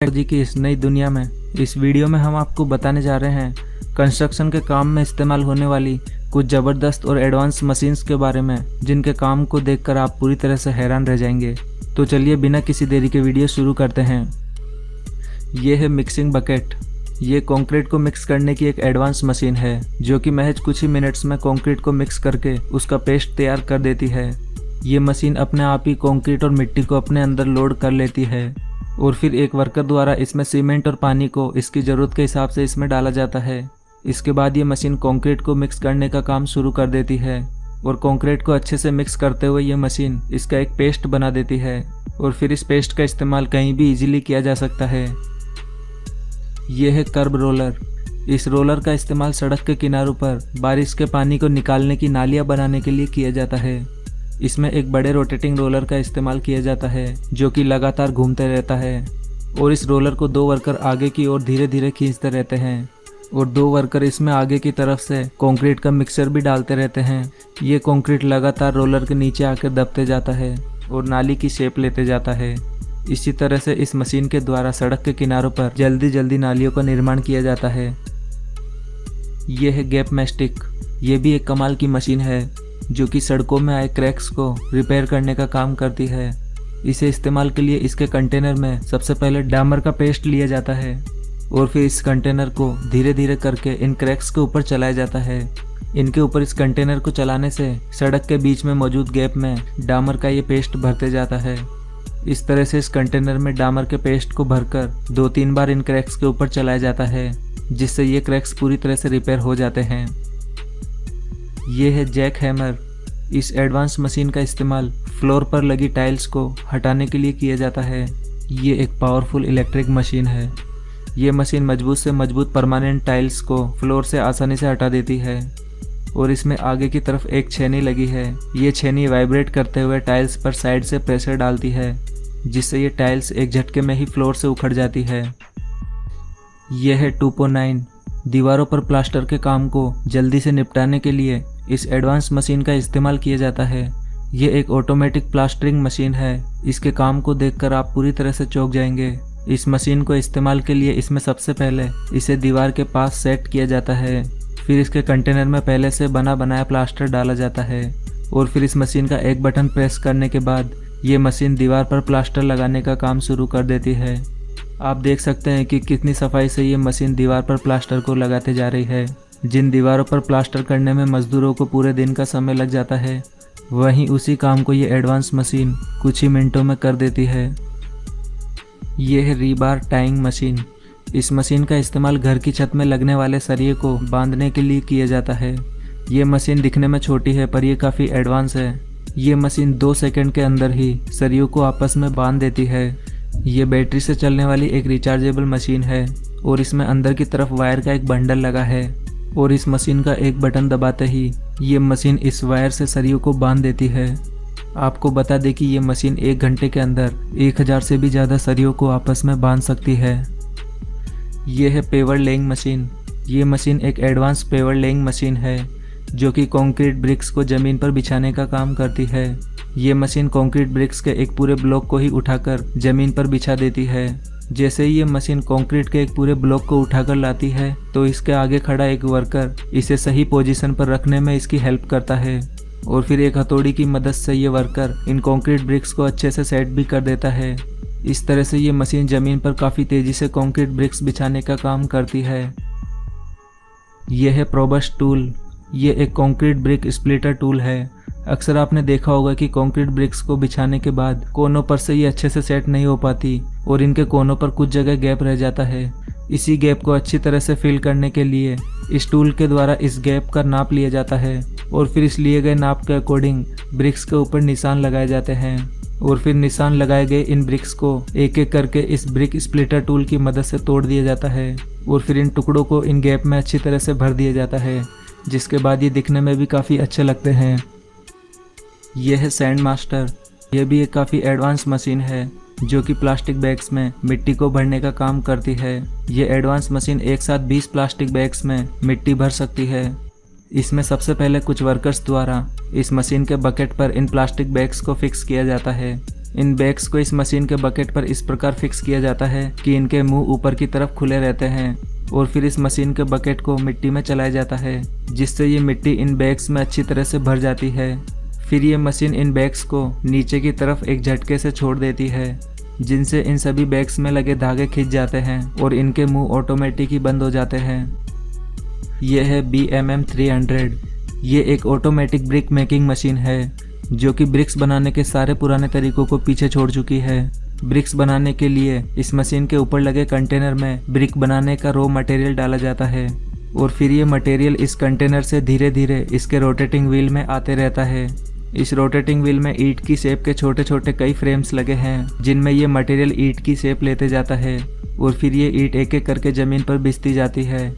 Technology की इस नई दुनिया में इस वीडियो में हम आपको बताने जा रहे हैं कंस्ट्रक्शन के काम में इस्तेमाल होने वाली कुछ ज़बरदस्त और एडवांस मशीन्स के बारे में, जिनके काम को देखकर आप पूरी तरह से हैरान रह जाएंगे। तो चलिए बिना किसी देरी के वीडियो शुरू करते हैं। ये है मिक्सिंग बकेट। ये कंक्रीट को मिक्स करने की एक एडवांस मशीन है जो कि महज कुछ ही मिनट्स में कंक्रीट को मिक्स करके उसका पेस्ट तैयार कर देती है। ये मशीन अपने आप ही कंक्रीट और मिट्टी को अपने अंदर लोड कर लेती है और फिर एक वर्कर द्वारा इसमें सीमेंट और पानी को इसकी ज़रूरत के हिसाब से इसमें डाला जाता है। इसके बाद ये मशीन कंक्रीट को मिक्स करने का काम शुरू कर देती है और कंक्रीट को अच्छे से मिक्स करते हुए ये मशीन इसका एक पेस्ट बना देती है और फिर इस पेस्ट का इस्तेमाल कहीं भी इजीली किया जा सकता है। ये है कर्ब रोलर। इस रोलर का इस्तेमाल सड़क के किनारों पर बारिश के पानी को निकालने की नालियाँ बनाने के लिए किया जाता है। इसमें एक बड़े रोटेटिंग रोलर का इस्तेमाल किया जाता है जो कि लगातार घूमते रहता है और इस रोलर को दो वर्कर आगे की ओर धीरे धीरे खींचते रहते हैं और दो वर्कर इसमें आगे की तरफ से कंक्रीट का मिक्सचर भी डालते रहते हैं। ये कंक्रीट लगातार रोलर के नीचे आकर दबते जाता है और नाली की शेप लेते जाता है। इसी तरह से इस मशीन के द्वारा सड़क के किनारों पर जल्दी जल्दी नालियों का निर्माण किया जाता है। ये है गैप मैस्टिक। ये भी एक कमाल की मशीन है जो कि सड़कों में आए क्रैक्स को रिपेयर करने का काम करती है। इसे इस्तेमाल के लिए इसके कंटेनर में सबसे पहले डामर का पेस्ट लिया जाता है और फिर इस कंटेनर को धीरे धीरे करके इन क्रैक्स के ऊपर चलाया जाता है। इनके ऊपर इस कंटेनर को चलाने से सड़क के बीच में मौजूद गैप में डामर का ये पेस्ट भरते जाता है। इस तरह से इस कंटेनर में डामर के पेस्ट को भरकर 2-3 बार इन क्रैक्स के ऊपर चलाया जाता है, जिससे ये क्रैक्स पूरी तरह से रिपेयर हो जाते हैं। ये है जैक हैमर। इस एडवांस मशीन का इस्तेमाल फ्लोर पर लगी टाइल्स को हटाने के लिए किया जाता है। ये एक पावरफुल इलेक्ट्रिक मशीन है। ये मशीन मजबूत से मजबूत परमानेंट टाइल्स को फ्लोर से आसानी से हटा देती है और इसमें आगे की तरफ एक छेनी लगी है। ये छेनी वाइब्रेट करते हुए टाइल्स पर साइड से प्रेशर डालती है, जिससे ये टाइल्स एक झटके में ही फ्लोर से उखड़ जाती है। यह है 2.9। दीवारों पर प्लास्टर के काम को जल्दी से निपटाने के लिए इस एडवांस मशीन का इस्तेमाल किया जाता है। ये एक ऑटोमेटिक प्लास्टरिंग मशीन है। इसके काम को देखकर आप पूरी तरह से चौंक जाएंगे। इस मशीन को इस्तेमाल के लिए इसमें सबसे पहले इसे दीवार के पास सेट किया जाता है, फिर इसके कंटेनर में पहले से बना बनाया प्लास्टर डाला जाता है और फिर इस मशीन का एक बटन प्रेस करने के बाद ये मशीन दीवार पर प्लास्टर लगाने का काम शुरू कर देती है। आप देख सकते हैं कि कितनी सफाई से ये मशीन दीवार पर प्लास्टर को लगाते जा रही है। जिन दीवारों पर प्लास्टर करने में मजदूरों को पूरे दिन का समय लग जाता है, वहीं उसी काम को ये एडवांस मशीन कुछ ही मिनटों में कर देती है। ये है रीबार टाइंग मशीन। इस मशीन का इस्तेमाल घर की छत में लगने वाले सरिये को बांधने के लिए किया जाता है। ये मशीन दिखने में छोटी है पर यह काफ़ी एडवांस है। ये मशीन 2 सेकंड के अंदर ही सरियों को आपस में बांध देती है। ये बैटरी से चलने वाली एक रिचार्जेबल मशीन है और इसमें अंदर की तरफ वायर का एक बंडल लगा है और इस मशीन का एक बटन दबाते ही ये मशीन इस वायर से सरियों को बांध देती है। आपको बता दें कि ये मशीन 1 घंटे के अंदर 1000 से भी ज़्यादा सरियों को आपस में बांध सकती है। ये है पेवर लेइंग मशीन। ये मशीन एक एडवांस पेवर लेइंग मशीन है जो कि कंक्रीट ब्रिक्स को ज़मीन पर बिछाने का काम करती है। ये मशीन कंक्रीट ब्रिक्स के एक पूरे ब्लॉक को ही उठाकर ज़मीन पर बिछा देती है। जैसे ही ये मशीन कंक्रीट के एक पूरे ब्लॉक को उठाकर लाती है तो इसके आगे खड़ा एक वर्कर इसे सही पोजीशन पर रखने में इसकी हेल्प करता है और फिर एक हथौड़ी की मदद से ये वर्कर इन कंक्रीट ब्रिक्स को अच्छे से सेट भी कर देता है। इस तरह से ये मशीन ज़मीन पर काफ़ी तेज़ी से कंक्रीट ब्रिक्स बिछाने का काम करती है। यह है प्रोबस्ट टूल। ये एक कंक्रीट ब्रिक स्प्लिटर टूल है। अक्सर आपने देखा होगा कि कंक्रीट ब्रिक्स को बिछाने के बाद कोनों पर से ये अच्छे से सेट नहीं हो पाती और इनके कोनों पर कुछ जगह गैप रह जाता है। इसी गैप को अच्छी तरह से फिल करने के लिए इस टूल के द्वारा इस गैप का नाप लिया जाता है और फिर इस लिए गए नाप के अकॉर्डिंग ब्रिक्स के ऊपर निशान लगाए जाते हैं और फिर निशान लगाए गए इन ब्रिक्स को एक एक करके इस ब्रिक स्प्लिटर टूल की मदद से तोड़ दिया जाता है और फिर इन टुकड़ों को इन गैप में अच्छी तरह से भर दिया जाता है, जिसके बाद ये दिखने में भी काफ़ी अच्छे लगते हैं। यह है सैंड मास्टर। यह भी एक काफ़ी एडवांस मशीन है जो कि प्लास्टिक बैग्स में मिट्टी को भरने का काम करती है। ये एडवांस मशीन एक साथ 20 प्लास्टिक बैग्स में मिट्टी भर सकती है। इसमें सबसे पहले कुछ वर्कर्स द्वारा इस मशीन के बकेट पर इन प्लास्टिक बैग्स को फिक्स किया जाता है इन बैग्स को इस मशीन के बकेट पर इस प्रकार फिक्स किया जाता है कि इनके मुंह ऊपर की तरफ खुले रहते हैं और फिर इस मशीन के बकेट को मिट्टी में चलाया जाता है, जिससे ये मिट्टी इन बैग्स में अच्छी तरह से भर जाती है। फिर ये मशीन इन बैग्स को नीचे की तरफ एक झटके से छोड़ देती है, जिनसे इन सभी बैग्स में लगे धागे खिंच जाते हैं और इनके मुंह ऑटोमेटिक ही बंद हो जाते हैं। ये है BMM 300। ये एक ऑटोमेटिक ब्रिक मेकिंग मशीन है जो कि ब्रिक्स बनाने के सारे पुराने तरीकों को पीछे छोड़ चुकी है। ब्रिक्स बनाने के लिए इस मशीन के ऊपर लगे कंटेनर में ब्रिक बनाने का रॉ मटेरियल डाला जाता है और फिर ये मटेरियल इस कंटेनर से धीरे धीरे इसके रोटेटिंग व्हील में आते रहता है। इस रोटेटिंग व्हील में ईंट की शेप के छोटे छोटे कई फ्रेम्स लगे हैं जिनमें ये मटेरियल ईंट की शेप लेते जाता है और फिर ये ईंट एक एक करके ज़मीन पर बिछती जाती है।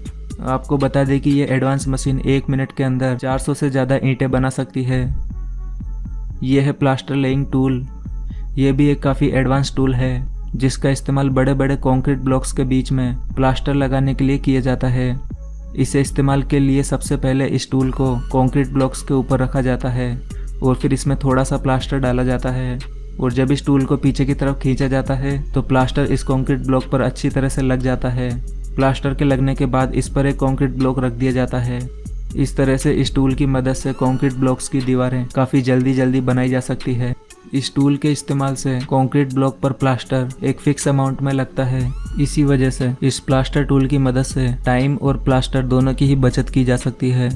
आपको बता दें कि ये एडवांस मशीन 1 मिनट के अंदर 400 से ज़्यादा ईंटें बना सकती है। ये है प्लास्टर लेइंग टूल। ये भी एक काफ़ी एडवांस टूल है जिसका इस्तेमाल बड़े बड़े कंक्रीट ब्लॉक्स के बीच में प्लास्टर लगाने के लिए किया जाता है। इसे इस्तेमाल के लिए सबसे पहले इस टूल को कंक्रीट ब्लॉक्स के ऊपर रखा जाता है और फिर इसमें थोड़ा सा प्लास्टर डाला जाता है और जब इस टूल को पीछे की तरफ खींचा जाता है तो प्लास्टर इस कंक्रीट ब्लॉक पर अच्छी तरह से लग जाता है। प्लास्टर के लगने के बाद इस पर एक कंक्रीट ब्लॉक रख दिया जाता है। इस तरह से इस टूल की मदद से कंक्रीट ब्लॉक्स की दीवारें काफ़ी जल्दी बनाई जा सकती है। इस टूल के इस्तेमाल से कंक्रीट ब्लॉक पर प्लास्टर एक फिक्स अमाउंट में लगता है। इसी वजह से इस प्लास्टर टूल की मदद से टाइम और प्लास्टर दोनों की ही बचत की जा सकती है।